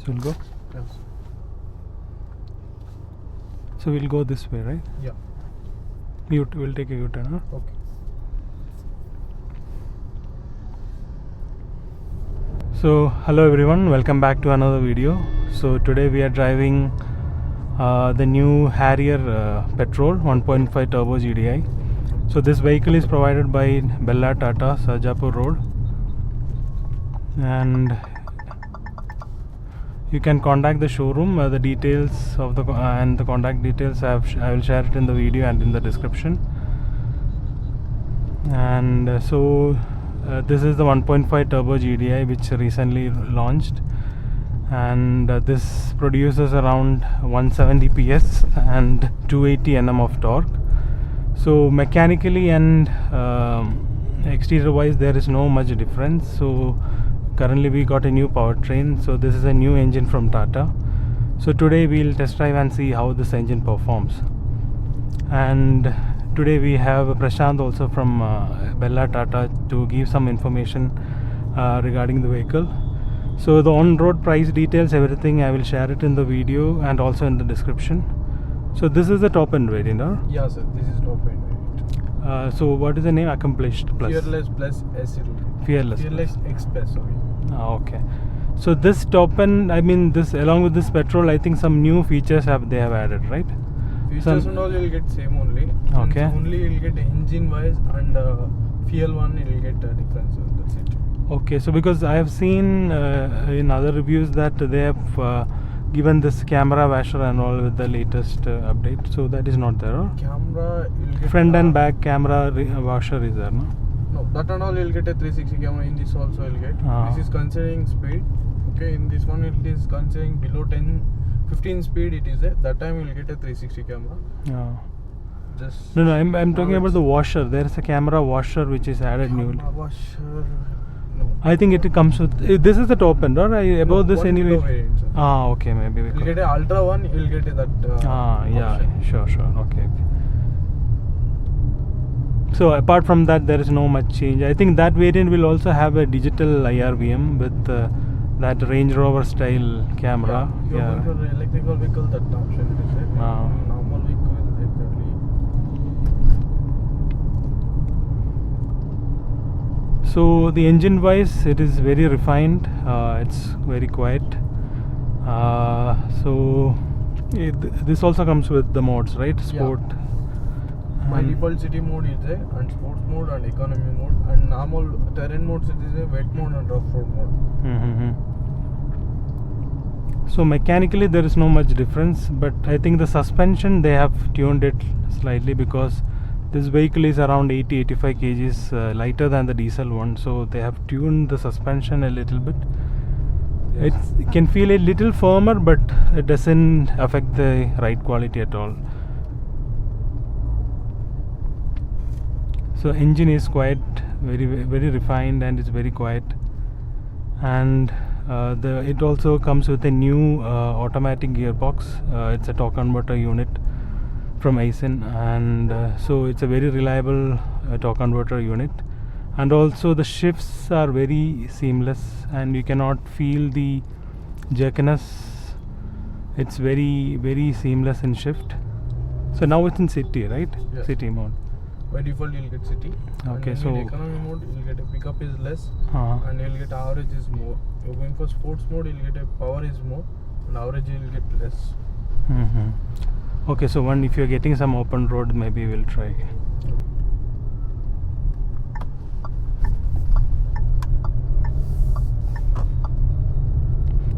we'll go. Yes. So we'll go this way, right? Yeah. We'll take a U-turn, huh? Okay. So hello everyone, welcome back to another video. So today we are driving the new Harrier petrol 1.5 turbo GDI. So this vehicle is provided by TATA, Sarjapur Road, and you can contact the showroom. The details of the and the contact details I will share it in the video and in the description. And this is the 1.5 turbo GDI which recently launched, and this produces around 170 PS and 280 Nm of torque. So mechanically and exterior wise there is no much difference. So currently we got a new powertrain, so this is a new engine from Tata. So today we'll test drive and see how this engine performs. And today we have Prashanth also from Tata to give some information regarding the vehicle. So the on-road price details, everything I will share it in the video and also in the description. So this is the top end variant, huh? Yeah, sir. This is top end variant. So what is the name? Accomplished Plus. Fearless Plus S. Fearless X Plus. Sorry. Okay. So this top end, I mean this along with this petrol, I think some new features they have added, right? Features and all you'll get same only. Okay. Only you'll get engine wise and fuel one you'll get a difference. That's it. Okay. So because I have seen in other reviews that they have given this camera washer and all with the latest update, so that is not there, huh? Camera you'll get front and back camera washer is there, no? No, that and all you'll get a 360 camera. In this also you'll get. This is considering speed. Okay, in this one it is considering below 15 speed it is there. That time you'll get a 360 camera. Just no, I'm talking about the washer. There is a camera washer which is added new. Washer. No. I think it comes with this is the top end, or above this anyway. Variant, Okay, maybe you'll get a ultra one. You'll get that. Yeah, option. sure. Okay. So apart from that, there is no much change. I think that variant will also have a digital IRVM with that Range Rover style camera. Yeah. You're going for electrical vehicle, that option is there. Normal vehicle exactly. So the engine wise, it is very refined. It's very quiet. This also comes with the modes, right? Sport. Yeah. By default city mode is there, and sports mode and economy mode, and normal terrain modes it is a wet mode and rough road mode. So mechanically there is no much difference, but I think the suspension they have tuned it slightly because this vehicle is around 80-85 kgs lighter than the diesel one, so they have tuned the suspension a little bit. It can feel a little firmer, but it doesn't affect the ride quality at all. So engine is quite very refined and it's very quiet, and it also comes with a new automatic gearbox. It's a torque converter unit from Aisin, and so it's a very reliable torque converter unit, and also the shifts are very seamless and you cannot feel the jerkiness. It's very seamless in shift. So now it's in city, right? Yes. City mode. By default you'll get city. Okay, and so in economy mode you'll get a pickup is less, and you'll get average is more. You're going for sports mode, you'll get a power is more, and average you'll get less. Okay, so if you're getting some open road, maybe we'll try.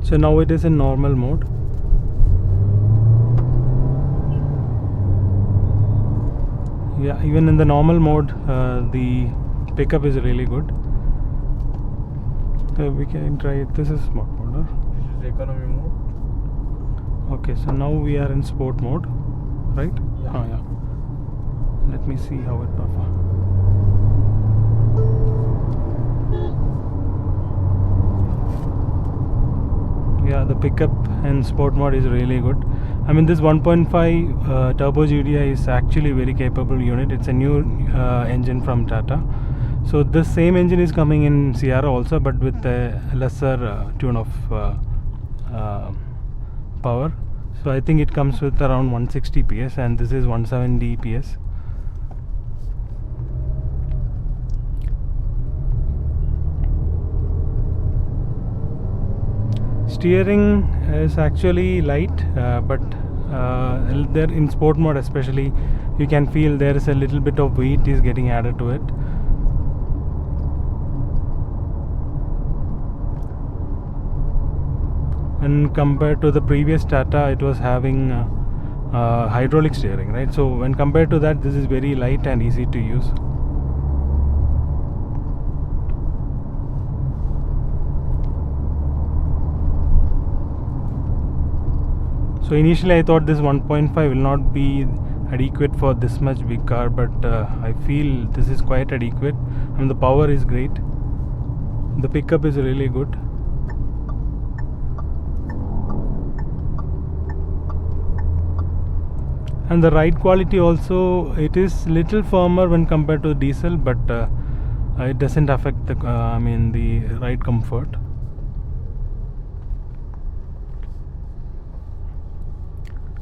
So now it is in normal mode. Yeah, even in the normal mode, the pickup is really good. We can try it. This is sport mode. This is economy mode. Okay, so now we are in sport mode, right? Yeah. Let me see how it performs. Yeah, the pickup in sport mode is really good. I mean, this 1.5 turbo GDI is actually a very capable unit. It's a new engine from Tata. So the same engine is coming in Sierra also, but with a lesser tune of power. So I think it comes with around 160 PS and this is 170 PS. Steering is actually light, but there in sport mode especially you can feel there is a little bit of weight is getting added to it. And compared to the previous Tata, it was having hydraulic steering, right? So when compared to that, this is very light and easy to use. So initially I thought this 1.5 will not be adequate for this much big car, but I feel this is quite adequate. I mean, the power is great, the pickup is really good. And the ride quality also, it is little firmer when compared to diesel, but it doesn't affect the the ride comfort.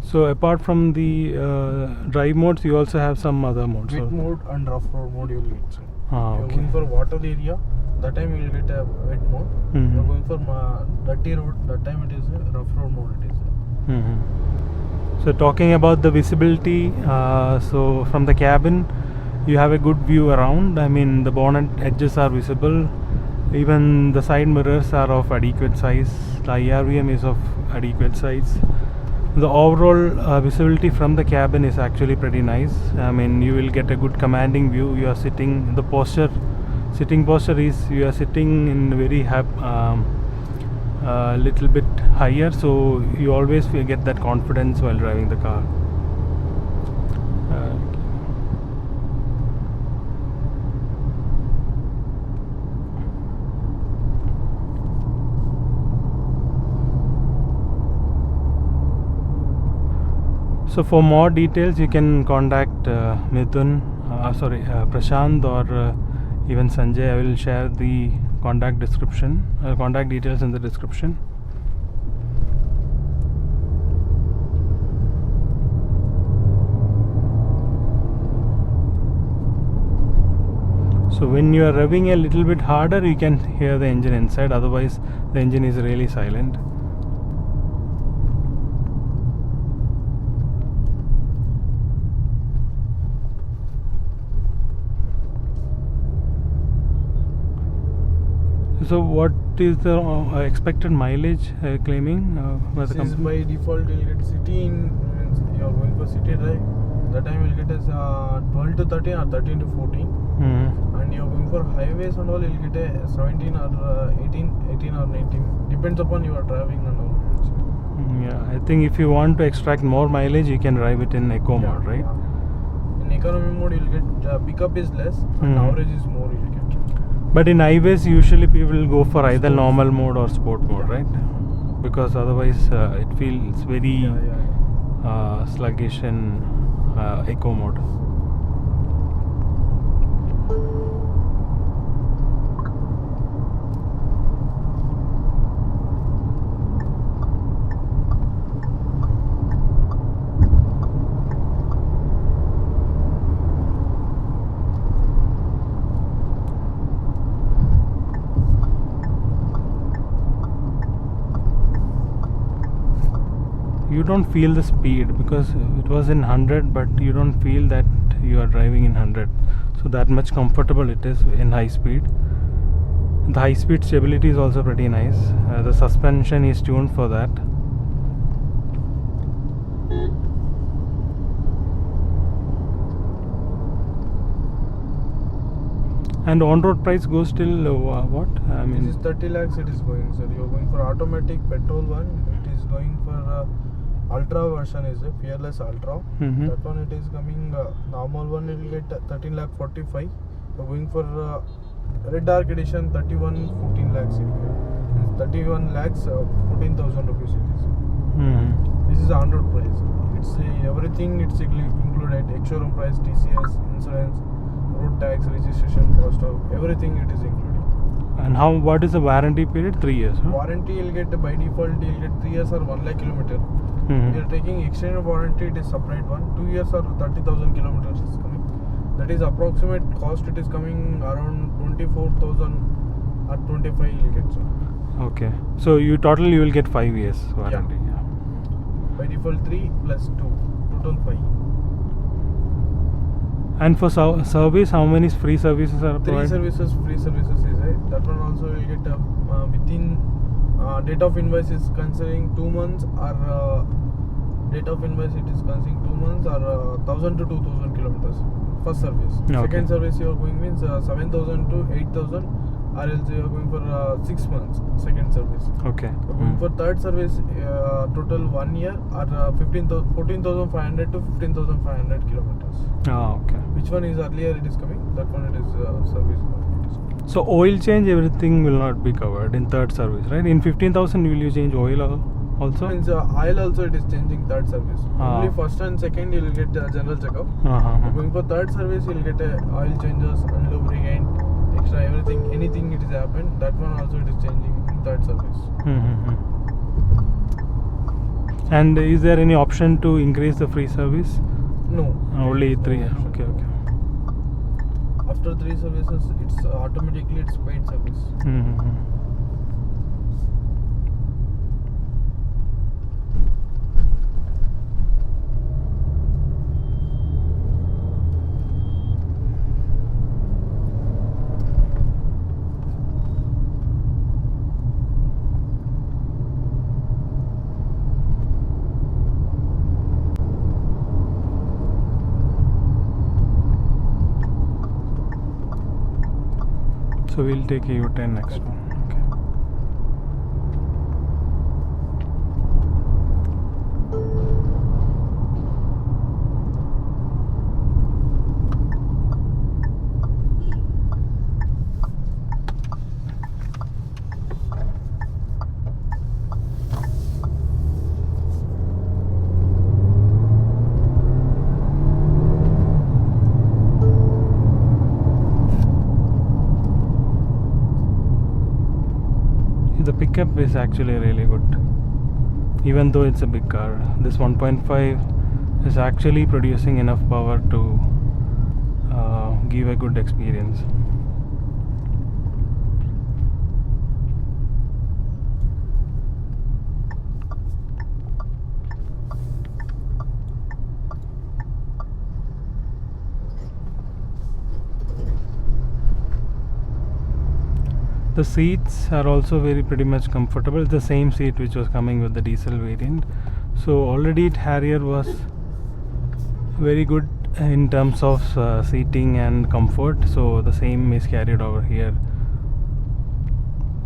So apart from the drive modes, you also have some other modes. Wet mode and rough road mode you will get. So okay. You're going for water area, that time you will get a wet mode. You're going for dirty road, that time it is a rough road mode. It is. So talking about the visibility, so from the cabin you have a good view around. I mean, the bonnet edges are visible, even the side mirrors are of adequate size, the IRVM is of adequate size. The overall visibility from the cabin is actually pretty nice. I mean, you will get a good commanding view. You are sitting, the sitting posture is, you are sitting in very little bit higher, so you always get that confidence while driving the car. So for more details you can contact Prashanth or even Sanjay. I will share the contact details in the description. So when you are revving a little bit harder, you can hear the engine inside, otherwise the engine is really silent. So what is the expected mileage claiming by the company? By default you will get city means you are going for city drive. That time you will get as 12 to 13 or 13 to 14. And you are going for highways and all, you will get a 17 or 18 or 19. Depends upon your driving and all. Yeah, I think if you want to extract more mileage, you can drive it in eco mode, right? Yeah. In economy mode you will get pickup is less and average is more you will get. But in highways, usually people go for either normal mode or sport mode, right? Because otherwise it feels very sluggish in eco mode. You don't feel the speed because it was in 100, but you don't feel that you are driving in 100. So that much comfortable it is in high speed. The high speed stability is also pretty nice. The suspension is tuned for that. And on-road price goes till what? I mean, this is 30 lakhs it is going, sir. You are going for automatic petrol one. It is going for Ultra version is a Fearless Ultra. That one it is coming normal one you will get 13 lakh 45. You are going for Red Dark Edition 14 lakhs. 31 lakhs 14,000 rupees it is. This is 100 price. It's everything it's included. Showroom price, TCS, insurance, road tax, registration cost of everything it is included. And what is the warranty period? 3 years, huh? Warranty you'll get by default, you'll get 3 years or 1 lakh kilometer. Mhm. You're taking extended warranty, it is separate one. 2 years or 30,000 kilometers is coming. That is approximate cost, it is coming around 24,000 or 25 you'll get, sir. Okay. So you will get 5 years warranty. Yeah. By default 3 plus 2, total 5. And for service, how many free services are 3 provided? services, free services is it. That one also will get within date of invoice is considering 2 months or date of invoice it is considering 2 months or 1,000 to 2,000 kilometers. First service. Okay. Second service you are going means 7,000 to 8,000 or else you are going for 6 months. Second service. Okay. For third service total 1 year or 14,500 to 15,500 kilometers. Okay. Which one is earlier it is coming? That one it is service. So oil change, everything will not be covered in third service, right? In 15,000, will you change oil also? Means oil also it is changing third service. Only first and second you will get general checkup. Going for third service you will get oil changes and lubricant, extra everything, anything it is happened. That one also it is changing in third service. And is there any option to increase the free service? No. Only 3. No. Okay. After 3 services, it's automatically it's paid service. So we'll take a U-turn next one. Okay. The pickup is actually really good, even though it's a big car. This 1.5 is actually producing enough power to give a good experience. The seats are also pretty much comfortable. It's the same seat which was coming with the diesel variant. So already Harrier was very good in terms of seating and comfort. So the same is carried over here.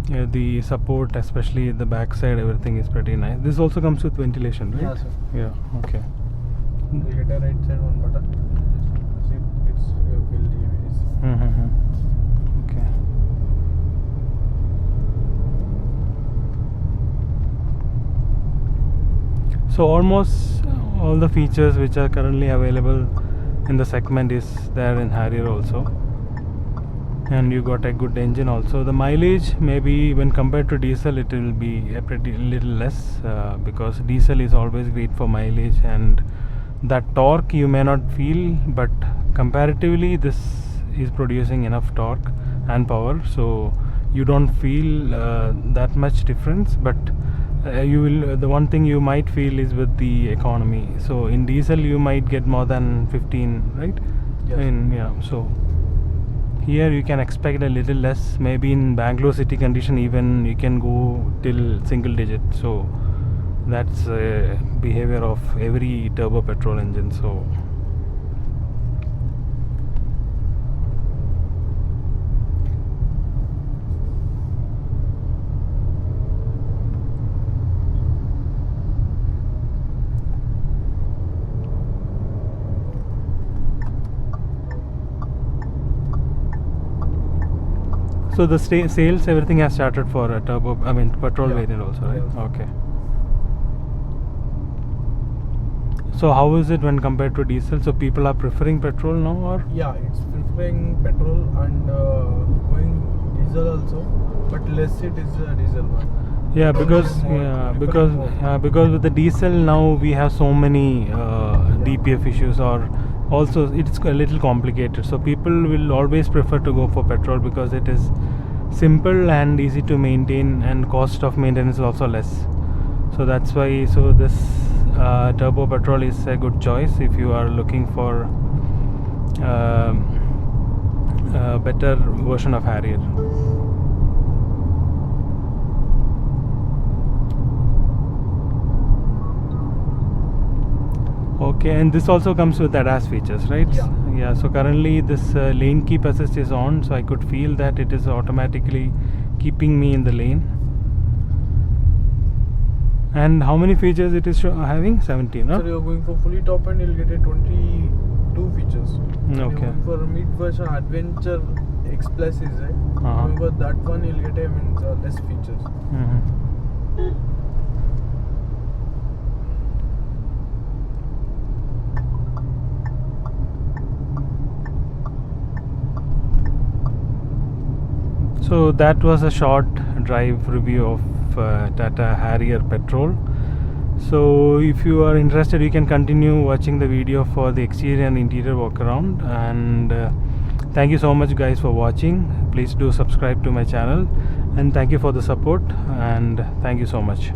Yeah, the support, especially the back side, everything is pretty nice. This also comes with ventilation, right? Yeah, sir. Yeah. Okay. You get a right side one button. It's filled EVs. Okay. So almost all the features which are currently available in the segment is there in Harrier also, and you got a good engine also. The mileage, maybe when compared to diesel, it will be a pretty little less because diesel is always great for mileage, and that torque you may not feel, but comparatively this is producing enough torque and power, so you don't feel that much difference. But you will, the one thing you might feel is with the economy. So in diesel you might get more than 15, right? Yes. So here you can expect a little less. Maybe in Bangalore city condition even you can go till single digit. So that's behavior of every turbo petrol engine. So so the sales, everything has started for a turbo, petrol variant also, right? Yes. Okay. So how is it when compared to diesel? So people are preferring petrol now, or? Yeah, it's preferring petrol and going diesel also, but less it is a diesel one. Yeah, because because with the diesel now we have so many DPF issues, or also it's a little complicated. So people will always prefer to go for petrol because it is simple and easy to maintain, and cost of maintenance is also less. So that's why. So this turbo petrol is a good choice if you are looking for a better version of Harrier. Okay, and this also comes with ADAS features, right? Yeah. So currently this lane keep assist is on, so I could feel that it is automatically keeping me in the lane. And how many features it is having? 17, huh? So you're going for fully top end, you'll get a 22 features. Okay. You're going for mid version Adventure X Plus is it? Going for that one, you'll get less features. So that was a short drive review of Tata Harrier Petrol. So if you are interested, you can continue watching the video for the exterior and interior walk around. And thank you so much guys for watching. Please do subscribe to my channel, and thank you for the support, and thank you so much.